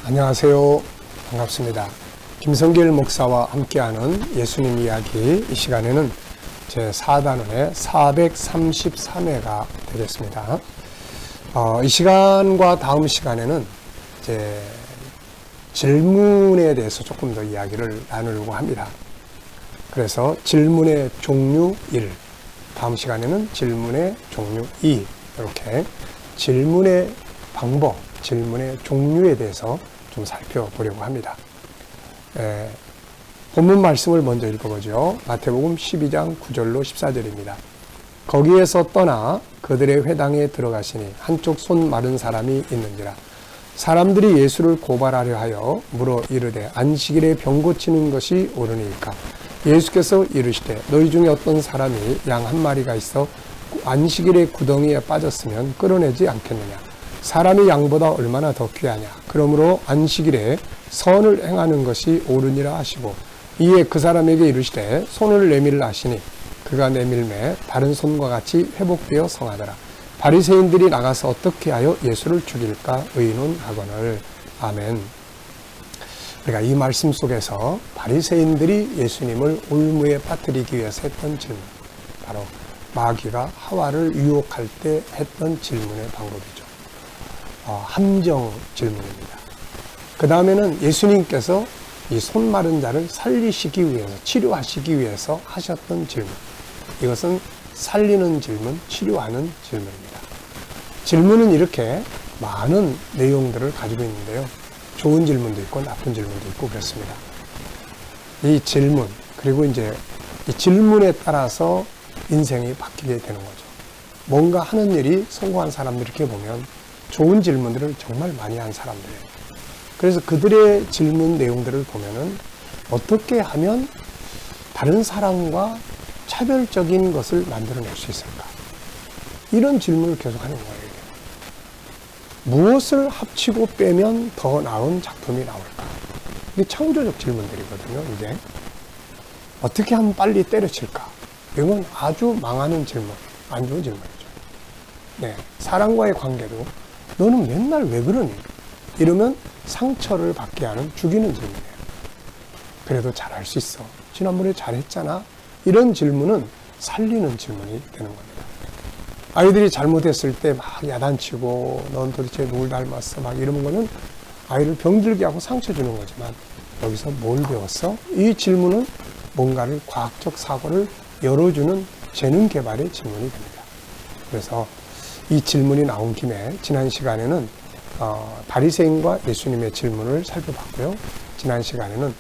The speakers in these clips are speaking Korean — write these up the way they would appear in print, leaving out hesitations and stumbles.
안녕하세요. 반갑습니다. 김성길 목사와 함께하는 예수님 이야기, 이 시간에는 제4단원의 433회가 되겠습니다. 이 시간과 다음 시간에는 질문에 대해서 조금 더 이야기를 나누려고 합니다. 그래서 질문의 종류 1, 다음 시간에는 질문의 종류 2, 이렇게 질문의 방법, 질문의 종류에 대해서 좀 살펴보려고 합니다. 본문 말씀을 먼저 읽어보죠. 마태복음 12장 9절로 14절입니다. 거기에서 떠나 그들의 회당에 들어가시니 한쪽 손 마른 사람이 있는지라. 사람들이 예수를 고발하려 하여 물어 이르되 안식일에 병 고치는 것이 옳으니까. 예수께서 이르시되 너희 중에 어떤 사람이 양 한 마리가 있어 안식일에 구덩이에 빠졌으면 끌어내지 않겠느냐. 사람이 양보다 얼마나 더 귀하냐. 그러므로 안식일에 선을 행하는 것이 옳으니라 하시고, 이에 그 사람에게 이르시되 손을 내밀라 하시니 그가 내밀매 다른 손과 같이 회복되어 성하더라. 바리새인들이 나가서 어떻게 하여 예수를 죽일까 의논하거늘. 아멘. 우리가 이 말씀 속에서 바리새인들이 예수님을 올무에 빠뜨리기 위해서 했던 질문, 바로 마귀가 하와를 유혹할 때 했던 질문의 방법이죠. 함정 질문입니다. 그 다음에는 예수님께서 이 손 마른 자를 살리시기 위해서, 치료하시기 위해서 하셨던 질문. 이것은 살리는 질문, 치료하는 질문입니다. 질문은 이렇게 많은 내용들을 가지고 있는데요. 좋은 질문도 있고 나쁜 질문도 있고 그렇습니다. 이 질문, 그리고 이제 이 질문에 따라서 인생이 바뀌게 되는 거죠. 뭔가 하는 일이 성공한 사람들 이렇게 보면 좋은 질문들을 정말 많이 한 사람들이에요. 그래서 그들의 질문 내용들을 보면은 어떻게 하면 다른 사람과 차별적인 것을 만들어낼 수 있을까? 이런 질문을 계속 하는 거예요. 무엇을 합치고 빼면 더 나은 작품이 나올까? 이게 창조적 질문들이거든요. 이게 어떻게 하면 빨리 때려칠까? 이건 아주 망하는 질문, 안 좋은 질문이죠. 네, 사람과의 관계도 너는 맨날 왜 그러니? 이러면 상처를 받게 하는 죽이는 질문이에요. 그래도 잘할 수 있어. 지난번에 잘했잖아. 이런 질문은 살리는 질문이 되는 겁니다. 아이들이 잘못했을 때 막 야단치고 넌 도대체 누굴 닮았어? 막 이러는 거는 아이를 병들게 하고 상처 주는 거지만, 여기서 뭘 배웠어? 이 질문은 뭔가를 과학적 사고를 열어주는 재능 개발의 질문이 됩니다. 그래서 이 질문이 나온 김에 지난 시간에는 바리새인과 예수님의 질문을 살펴봤고요. 지난 시간에는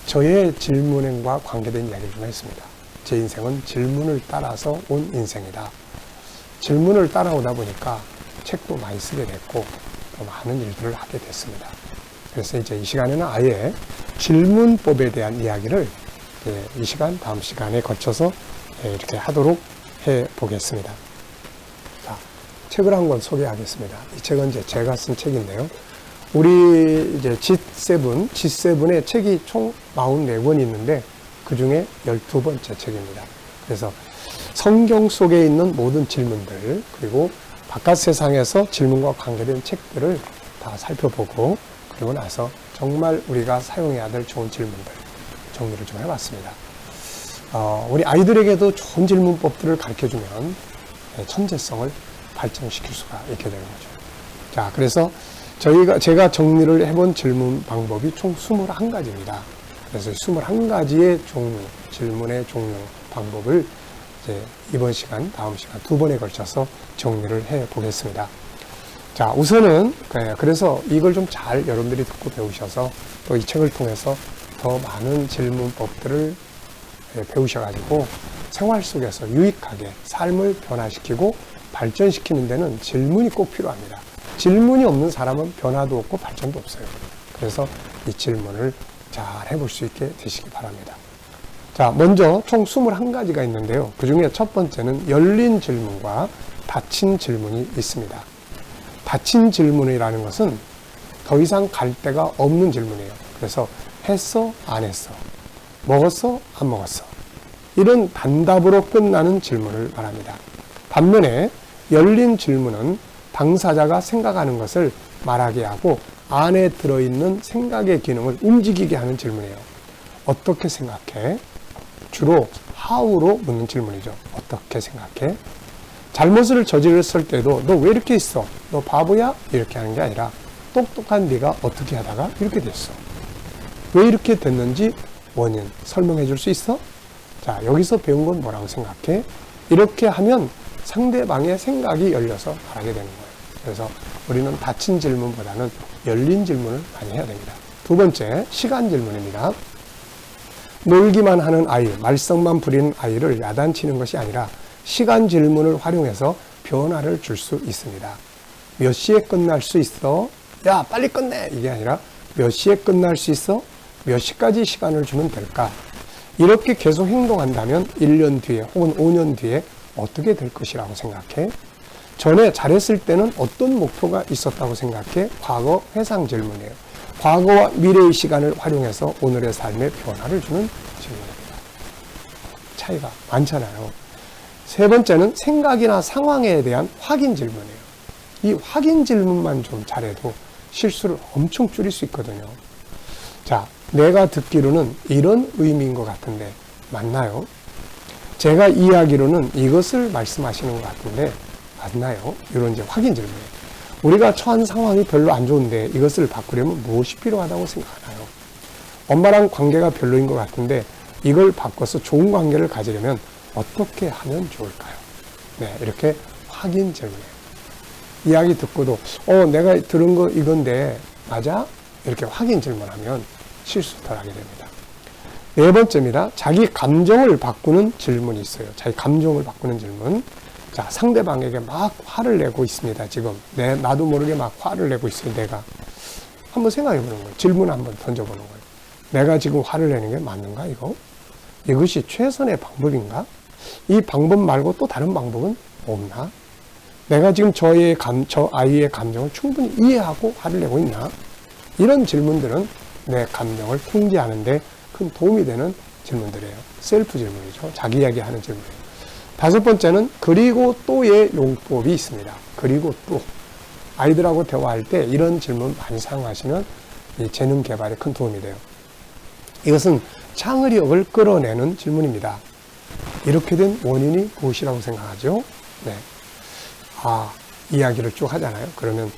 저의 질문과 관계된 이야기를 좀 했습니다. 제 인생은 질문을 따라서 온 인생이다. 질문을 따라오다 보니까 책도 많이 쓰게 됐고 또 많은 일들을 하게 됐습니다. 그래서 이제 이 시간에는 아예 질문법에 대한 이야기를 이 시간, 다음 시간에 거쳐서 이렇게 하도록 해 보겠습니다. 자, 책을 한 권 소개하겠습니다. 이 책은 이제 제가 쓴 책인데요. 우리 이제 G7의 책이 총 44권이 있는데 그 중에 12번째 책입니다. 그래서 성경 속에 있는 모든 질문들, 그리고 바깥 세상에서 질문과 관계된 책들을 다 살펴보고, 그리고 나서 정말 우리가 사용해야 될 좋은 질문들 정리를 좀 해봤습니다. 우리 아이들에게도 좋은 질문법들을 가르쳐주면 천재성을 발전시킬 수가 있게 되는 거죠. 자, 그래서 제가 정리를 해본 질문 방법이 총 21가지입니다. 그래서 21가지의 종류, 질문의 종류 방법을 이제 이번 시간, 다음 시간 두 번에 걸쳐서 정리를 해 보겠습니다. 자, 우선은 그래서 이걸 좀 잘 여러분들이 듣고 배우셔서 또 이 책을 통해서 더 많은 질문법들을 배우셔가지고 생활 속에서 유익하게 삶을 변화시키고 발전시키는 데는 질문이 꼭 필요합니다. 질문이 없는 사람은 변화도 없고 발전도 없어요. 그래서 이 질문을 잘 해볼 수 있게 되시기 바랍니다. 자, 먼저 총 21가지가 있는데요. 그 중에 첫 번째는 열린 질문과 닫힌 질문이 있습니다. 닫힌 질문이라는 것은 더 이상 갈 데가 없는 질문이에요. 그래서 했어? 안 했어? 먹었어? 안 먹었어? 이런 단답으로 끝나는 질문을 말합니다. 반면에 열린 질문은 당사자가 생각하는 것을 말하게 하고 안에 들어있는 생각의 기능을 움직이게 하는 질문이에요. 어떻게 생각해? 주로 how로 묻는 질문이죠. 어떻게 생각해? 잘못을 저질렀을 때도 너 왜 이렇게 있어? 너 바보야? 이렇게 하는 게 아니라 똑똑한 네가 어떻게 하다가 이렇게 됐어. 왜 이렇게 됐는지 원인 설명해 줄 수 있어? 자, 여기서 배운 건 뭐라고 생각해? 이렇게 하면 상대방의 생각이 열려서 말하게 되는 거예요. 그래서 우리는 닫힌 질문보다는 열린 질문을 많이 해야 됩니다. 두 번째, 시간 질문입니다. 놀기만 하는 아이, 말썽만 부리는 아이를 야단치는 것이 아니라 시간 질문을 활용해서 변화를 줄 수 있습니다. 몇 시에 끝날 수 있어? 야, 빨리 끝내! 이게 아니라 몇 시에 끝날 수 있어? 몇 시까지 시간을 주면 될까? 이렇게 계속 행동한다면 1년 뒤에 혹은 5년 뒤에 어떻게 될 것이라고 생각해? 전에 잘했을 때는 어떤 목표가 있었다고 생각해? 과거 회상 질문이에요. 과거와 미래의 시간을 활용해서 오늘의 삶에 변화를 주는 질문입니다. 차이가 많잖아요. 세 번째는 생각이나 상황에 대한 확인 질문이에요. 이 확인 질문만 좀 잘해도 실수를 엄청 줄일 수 있거든요. 자, 내가 듣기로는 이런 의미인 것 같은데 맞나요? 제가 이해하기로는 이것을 말씀하시는 것 같은데 맞나요? 이런 이제 확인 질문이에요. 우리가 처한 상황이 별로 안 좋은데 이것을 바꾸려면 무엇이 필요하다고 생각하나요? 엄마랑 관계가 별로인 것 같은데 이걸 바꿔서 좋은 관계를 가지려면 어떻게 하면 좋을까요? 네, 이렇게 확인 질문이에요. 이야기 듣고도 내가 들은 거 이건데 맞아? 이렇게 확인 질문하면 실수 덜 하게 됩니다. 네 번째입니다. 자기 감정을 바꾸는 질문이 있어요. 자기 감정을 바꾸는 질문. 자, 상대방에게 막 화를 내고 있습니다. 지금 나도 모르게 막 화를 내고 있어요. 내가 한번 생각해 보는 거예요. 질문 한번 던져보는 거예요. 내가 지금 화를 내는 게 맞는가 이거? 이것이 최선의 방법인가? 이 방법 말고 또 다른 방법은 없나? 내가 지금 저 아이의 감정을 충분히 이해하고 화를 내고 있나? 이런 질문들은 내 감정을 통제하는 데 큰 도움이 되는 질문들이에요. 셀프 질문이죠. 자기 이야기하는 질문이에요. 다섯 번째는 그리고 또의 용법이 있습니다. 그리고 또 아이들하고 대화할 때 이런 질문 많이 사용하시면 이 재능 개발에 큰 도움이 돼요. 이것은 창의력을 끌어내는 질문입니다. 이렇게 된 원인이 무엇이라고 생각하죠? 네. 이야기를 쭉 하잖아요. 그러면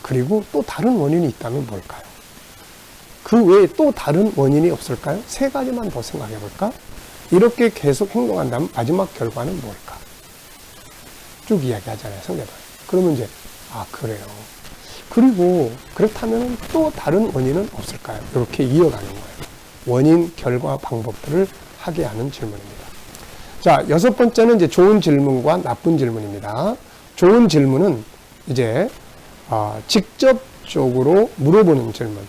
그리고 또 다른 원인이 있다면 뭘까요? 그 외에 또 다른 원인이 없을까요? 세 가지만 더 생각해 볼까? 이렇게 계속 행동한다면 마지막 결과는 뭘까? 쭉 이야기하잖아요, 상대방. 그러면 이제, 그래요. 그리고 그렇다면 또 다른 원인은 없을까요? 이렇게 이어가는 거예요. 원인, 결과, 방법들을 하게 하는 질문입니다. 자, 여섯 번째는 이제 좋은 질문과 나쁜 질문입니다. 좋은 질문은 이제, 직접적으로 물어보는 질문.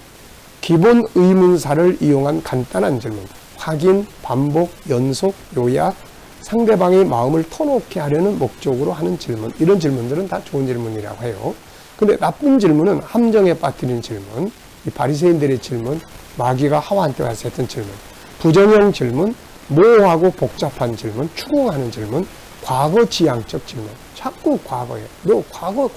기본 의문사를 이용한 간단한 질문. 확인, 반복, 연속, 요약, 상대방의 마음을 터놓게 하려는 목적으로 하는 질문. 이런 질문들은 다 좋은 질문이라고 해요. 근데 나쁜 질문은 함정에 빠뜨리는 질문, 이 바리새인들의 질문, 마귀가 하와한테 와서 했던 질문, 부정형 질문, 모호하고 복잡한 질문, 추궁하는 질문, 과거 지향적 질문. 자꾸 과거에. 너 과거.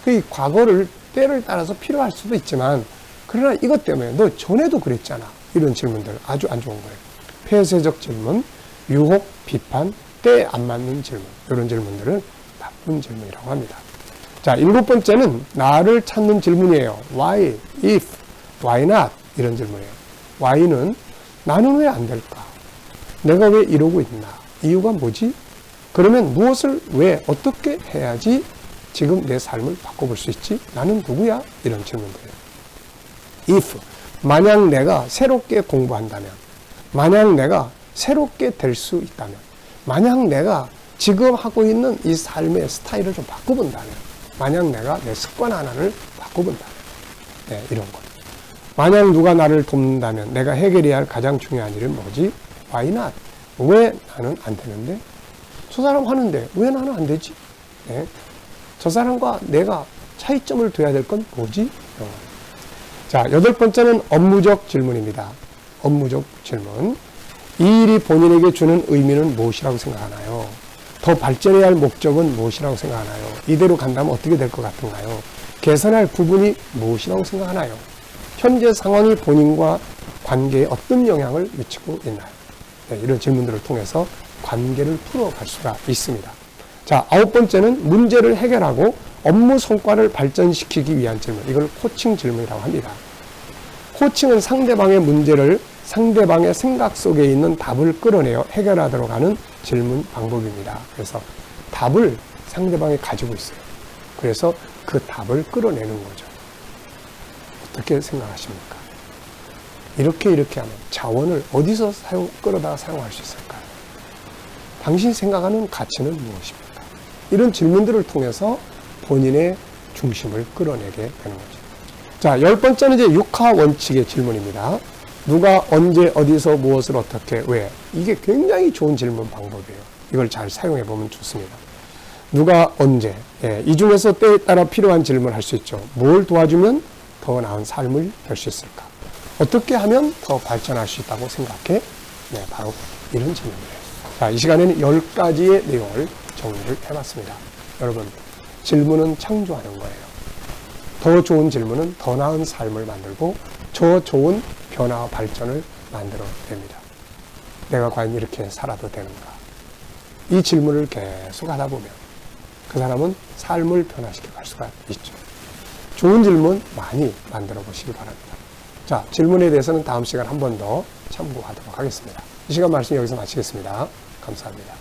이 과거를 때를 따라서 필요할 수도 있지만 그러나 이것 때문에 너 전에도 그랬잖아. 이런 질문들 아주 안 좋은 거예요. 폐쇄적 질문, 유혹, 비판, 때에 안 맞는 질문. 이런 질문들은 나쁜 질문이라고 합니다. 자, 일곱 번째는 나를 찾는 질문이에요. Why, if, why not? 이런 질문이에요. Why는 나는 왜 안 될까? 내가 왜 이러고 있나? 이유가 뭐지? 그러면 무엇을 왜 어떻게 해야지 지금 내 삶을 바꿔볼 수 있지? 나는 누구야? 이런 질문들이에요. if, 만약 내가 새롭게 공부한다면, 만약 내가 새롭게 될 수 있다면, 만약 내가 지금 하고 있는 이 삶의 스타일을 좀 바꿔본다면, 만약 내가 내 습관 하나를 바꿔본다면, 네, 이런 것. 만약 누가 나를 돕는다면 내가 해결해야 할 가장 중요한 일은 뭐지? Why not? 왜 나는 안 되는데? 저 사람 하는데 왜 나는 안 되지? 네. 저 사람과 내가 차이점을 둬야 될 건 뭐지? 자, 여덟 번째는 업무적 질문입니다. 업무적 질문. 이 일이 본인에게 주는 의미는 무엇이라고 생각하나요? 더 발전해야 할 목적은 무엇이라고 생각하나요? 이대로 간다면 어떻게 될 것 같은가요? 개선할 부분이 무엇이라고 생각하나요? 현재 상황이 본인과 관계에 어떤 영향을 미치고 있나요? 네, 이런 질문들을 통해서 관계를 풀어갈 수가 있습니다. 자, 9번째는 문제를 해결하고 업무 성과를 발전시키기 위한 질문. 이걸 코칭 질문이라고 합니다. 코칭은 상대방의 문제를 상대방의 생각 속에 있는 답을 끌어내어 해결하도록 하는 질문 방법입니다. 그래서 답을 상대방이 가지고 있어요. 그래서 그 답을 끌어내는 거죠. 어떻게 생각하십니까? 이렇게 하면 자원을 어디서 끌어다가 사용할 수 있을까요? 당신이 생각하는 가치는 무엇입니까? 이런 질문들을 통해서 본인의 중심을 끌어내게 되는 거죠. 자, 10번째는 이제 6하 원칙의 질문입니다. 누가 언제 어디서 무엇을 어떻게 왜? 이게 굉장히 좋은 질문 방법이에요. 이걸 잘 사용해 보면 좋습니다. 누가 언제, 이 중에서 때에 따라 필요한 질문을 할 수 있죠. 뭘 도와주면 더 나은 삶을 될 수 있을까? 어떻게 하면 더 발전할 수 있다고 생각해? 네, 바로 이런 질문이에요. 자, 이 시간에는 10가지의 내용을 정리를 해봤습니다. 여러분, 질문은 창조하는 거예요. 더 좋은 질문은 더 나은 삶을 만들고 더 좋은 변화와 발전을 만들어냅니다. 내가 과연 이렇게 살아도 되는가? 이 질문을 계속 하다 보면 그 사람은 삶을 변화시켜 갈 수가 있죠. 좋은 질문 많이 만들어 보시기 바랍니다. 자, 질문에 대해서는 다음 시간 한 번 더 참고하도록 하겠습니다. 이 시간 말씀 여기서 마치겠습니다. 감사합니다.